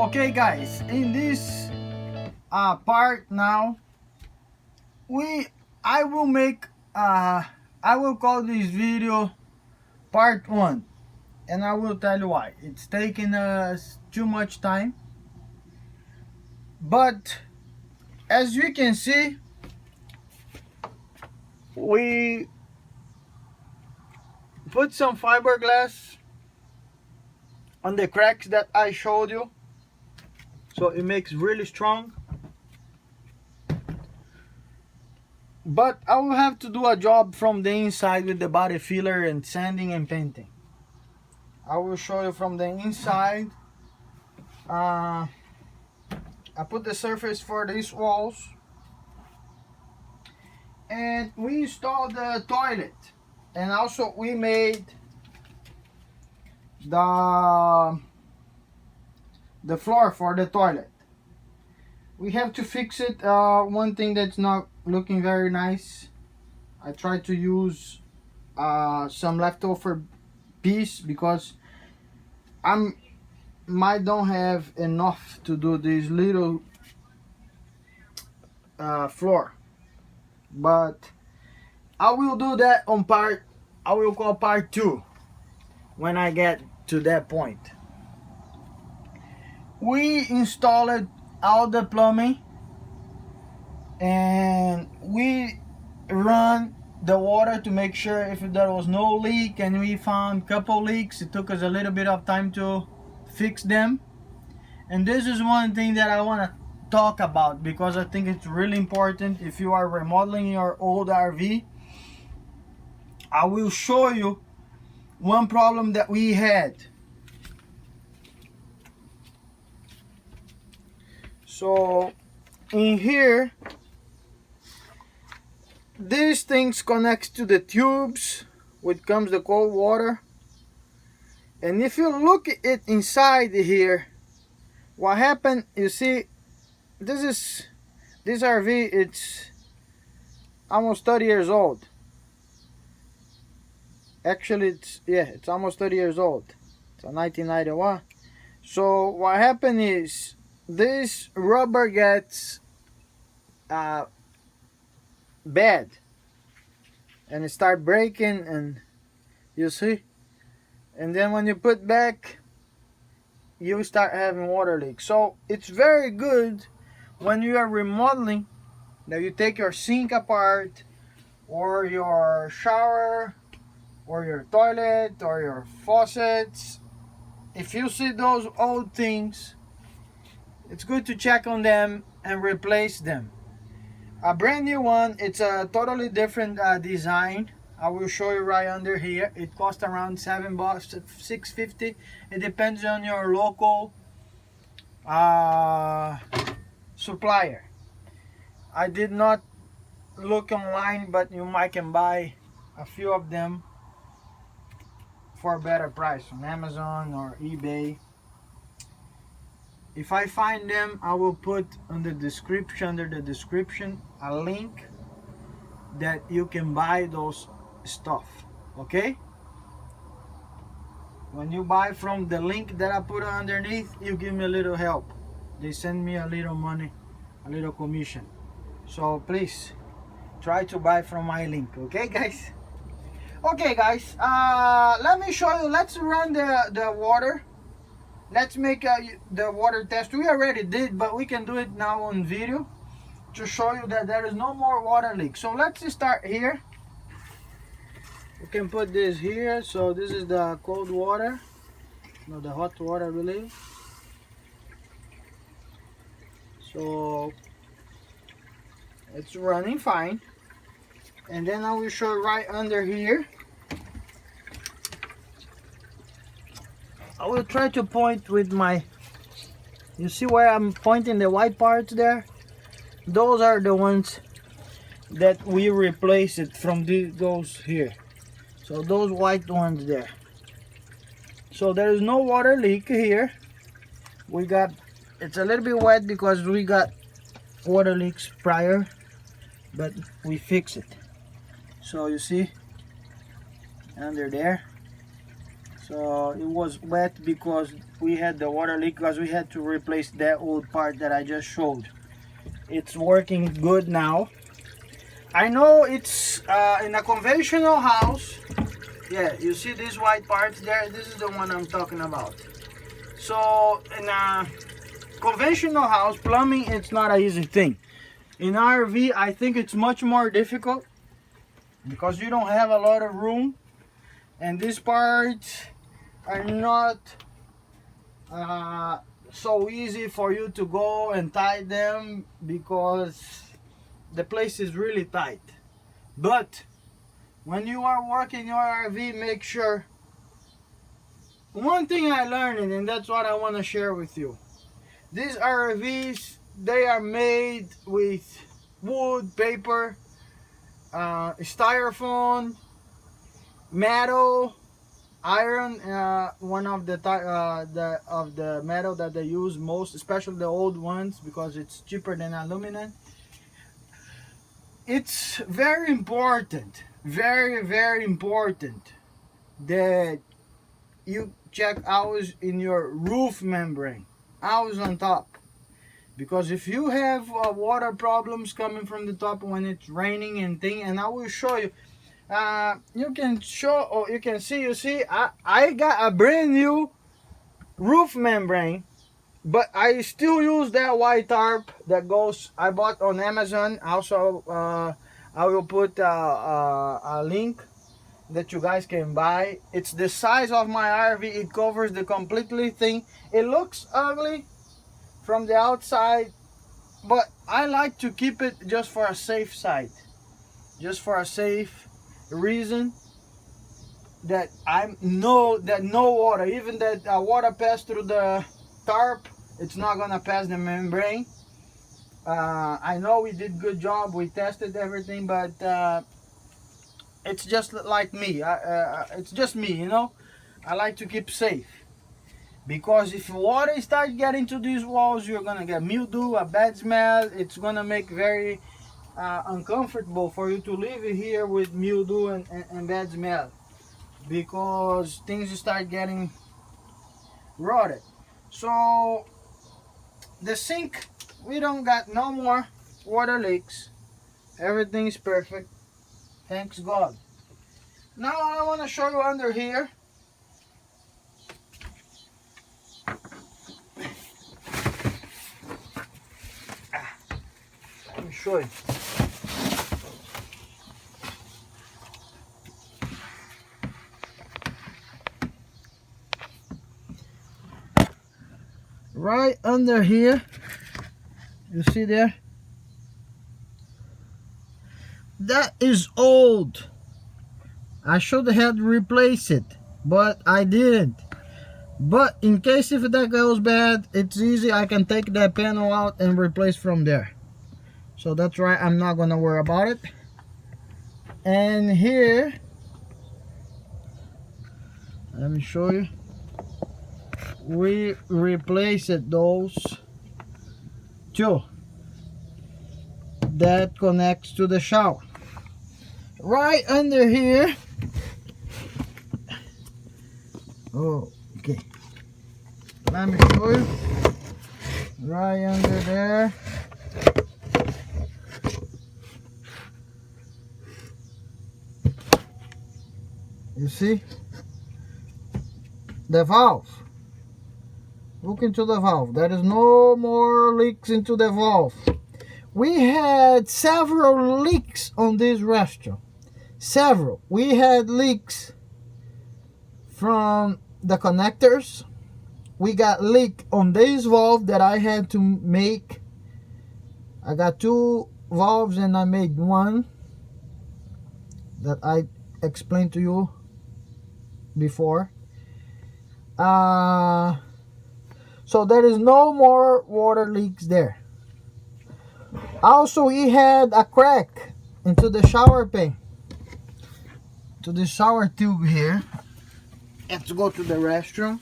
Okay guys, in this part now, I will make I will call this video part 1, and I will tell you why. It's taking us too much time, but as you can see, we put some fiberglass on the cracks that I showed you, so it makes really strong. But I will have to do a job from the inside with the body filler and sanding and painting. I will show you from the inside. I put the surface for these walls, and we installed the toilet, and also we made the floor for the toilet. We have to fix it. One thing that's not looking very nice, I tried to use some leftover piece because might don't have enough to do this little floor, but I will do that on I will call part 2 when I get to that point. We installed all the plumbing, and we run the water to make sure if there was no leak, and we found a couple leaks. It took us a little bit of time to fix them, and this is one thing that I want to talk about because I think it's really important. If you are remodeling your old RV, I will show you one problem that we had. So in here, these things connects to the tubes which comes the cold water, and if you look at it inside here, what happened, you see, this RV, it's almost 30 years old. Actually, it's almost 30 years old. It's a 1991. So what happened is this rubber gets bad, and it start breaking, and you see, and then when you put back, you start having water leaks. So it's very good when you are remodeling that you take your sink apart, or your shower, or your toilet, or your faucets. If you see those old things, it's good to check on them and replace them. A brand new one, it's a totally different design. I will show you right under here. It costs around $7, $6.50. It depends on your local supplier. I did not look online, but you might can buy a few of them for a better price on Amazon or eBay. If I find them, I will put under the description a link that you can buy those stuff. Okay, when you buy from the link that I put underneath, you give me a little help. They send me a little money, a little commission. So please try to buy from my link. Okay guys? Okay guys, let me show you. Let's run the water. Let's make the water test. We already did, but we can do it now on video to show you that there is no more water leak. So let's start here. We can put this here. So this is the cold water, no, the hot water, I believe. So it's running fine, and then I will show you right under here. I will try to point with my, you see where I'm pointing the white parts there? Those are the ones that we replace it from those here. So those white ones there. So there is no water leak here. We got, it's a little bit wet because we got water leaks prior, but we fix it. So you see under there, So it was wet because we had the water leak, because we had to replace that old part that I just showed. It's working good now. I know it's in a conventional house. Yeah, you see these white parts there? This is the one I'm talking about. So in a conventional house, plumbing, it's not an easy thing. In RV, I think it's much more difficult because you don't have a lot of room, and these parts are not so easy for you to go and tie them because the place is really tight. But when you are working your RV, make sure. One thing I learned, and that's what I want to share with you. These RVs, they are made with wood, paper, styrofoam, metal, iron. One of the metal that they use most, especially the old ones, because it's cheaper than aluminum. It's very important, very important that you check always in your roof membrane, always on top. Because if you have water problems coming from the top when it's raining and thing, and I will show you, you can show, or you can see, I got a brand new roof membrane, but I still use that white tarp that goes, I bought on Amazon. Also, I will put a link that you guys can buy. It's the size of my RV. It covers the completely thing. It looks ugly from the outside, but I like to keep it just for a safe side, just for a safe reason, that I know that no water, even that water pass through the tarp, it's not gonna pass the membrane. I know we did good job, we tested everything, but it's just like me. It's just me, you know. I like to keep safe, because if water starts getting to these walls, you're gonna get mildew, a bad smell. It's gonna make very uncomfortable for you to live here with mildew and bad smell, because things start getting rotted. So the sink, we don't got no more water leaks. Everything's perfect, thanks God. Now I want to show you under here. Let me show you. Right under here, you see there? That is old. I should have replaced it, but I didn't. But in case if that goes bad, it's easy. I can take that panel out and replace from there. So that's right, I'm not gonna worry about it. And here, let me show you. We replaced those two that connects to the shower. Right under here. Oh, okay. Let me show you. Right under there. You see? The valve. Look into the valve. There is no more leaks into the valve. We had several leaks on this restaurant. Several. We had leaks from the connectors. We got leak on this valve that I had to make. I got two valves and I made one that I explained to you before. So there is no more water leaks there. Also, we had a crack into the shower pan, to the shower tube here. Have to go to the restroom.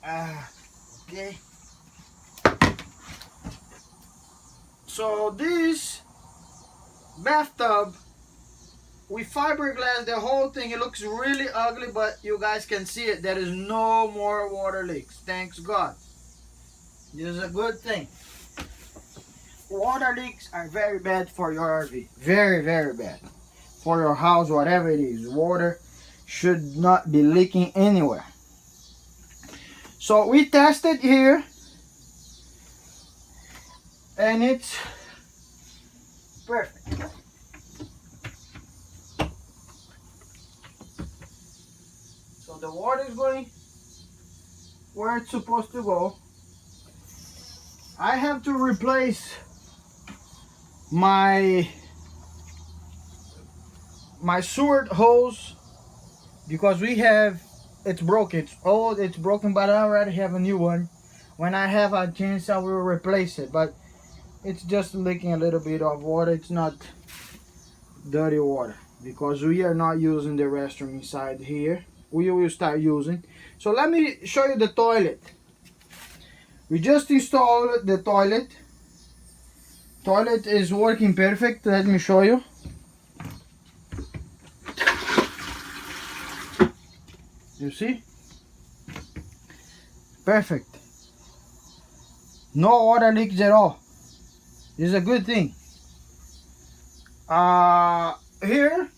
Okay. So this bathtub we fiberglass the whole thing. It looks really ugly, but you guys can see it. There is no more water leaks. Thanks God. This is a good thing. Water leaks are very bad for your RV. Very, very bad. For your house, whatever it is. Water should not be leaking anywhere. So we tested here, and it's perfect. So the water is going where it's supposed to go. I have to replace my sewer hose because it's broken. It's old, it's broken, but I already have a new one. When I have a chance, I will replace it, but it's just leaking a little bit of water. It's not dirty water because we are not using the restroom inside here. We will start using. So let me show you the toilet. We just installed the toilet. Toilet is working perfect. Let me show you. You see? Perfect. No water leaks at all. This is a good thing. Here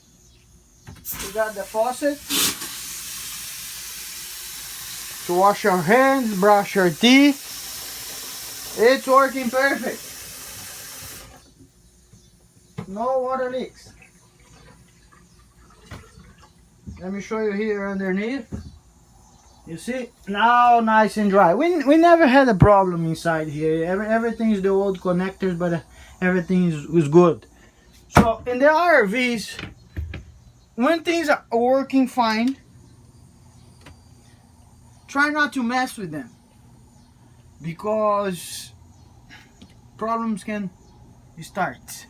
we got the faucet to wash your hands, brush your teeth. It's working perfect. No water leaks. Let me show you here underneath. You see? Now nice and dry. We never had a problem inside here. Everything is the old connectors, but everything is good. So in the RVs, when things are working fine, try not to mess with them because problems can start.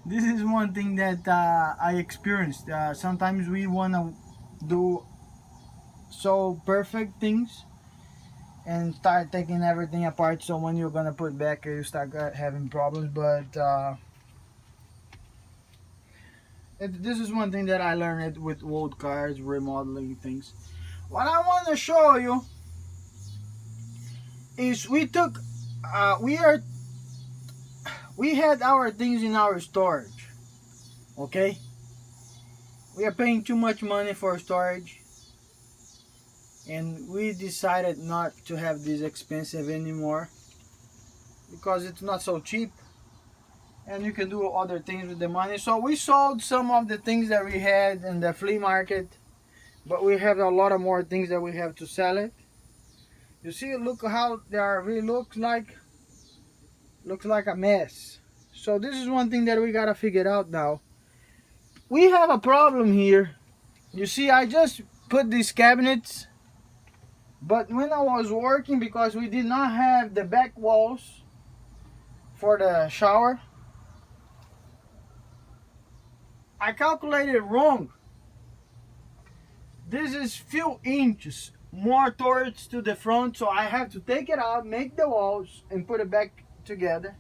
This is one thing that I experienced. Sometimes we want to do so perfect things and start taking everything apart, so when you're gonna put back you start having problems. But this is one thing that I learned with old cars, remodeling things. What I want to show you is we had our things in our storage. Okay, we are paying too much money for storage, and we decided not to have this expensive anymore because it's not so cheap and you can do other things with the money. So we sold some of the things that we had in the flea market, but we have a lot of more things that we have to sell it. You see, look how the RV looks like a mess. So this is one thing that we gotta figure out now. We have a problem here. You see, I just put these cabinets, but when I was working, because we did not have the back walls for the shower, I calculated wrong. This is few inches more towards to the front, so I have to take it out, make the walls, and put it back together.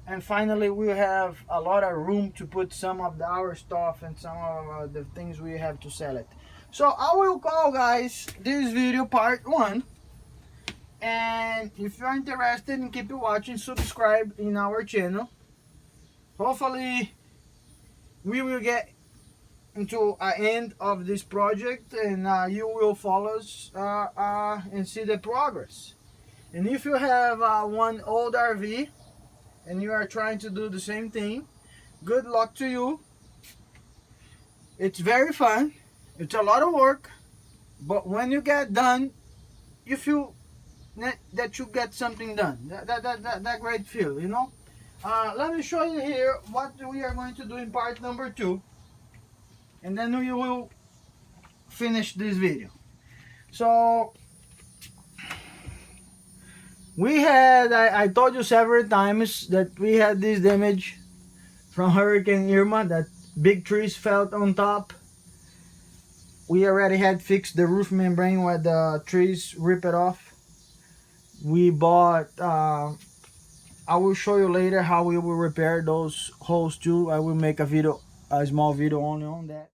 And finally we have a lot of room to put some of our stuff and some of the things we have to sell it. So I will call, guys, this video part 1, and if you're interested and keep watching, subscribe in our channel. Hopefully we will get into an end of this project, and you will follow us and see the progress. And if you have one old RV and you are trying to do the same thing, good luck to you. It's very fun. It's a lot of work, but when you get done, you feel that you get something done. That great feel, you know. Let me show you here what we are going to do in part number 2, and then we will finish this video. So we had, I told you several times that we had this damage from Hurricane Irma, that big trees fell on top. We already had fixed the roof membrane where the trees rip it off. We bought, I will show you later how we will repair those holes too. I will make a video a small video only on that.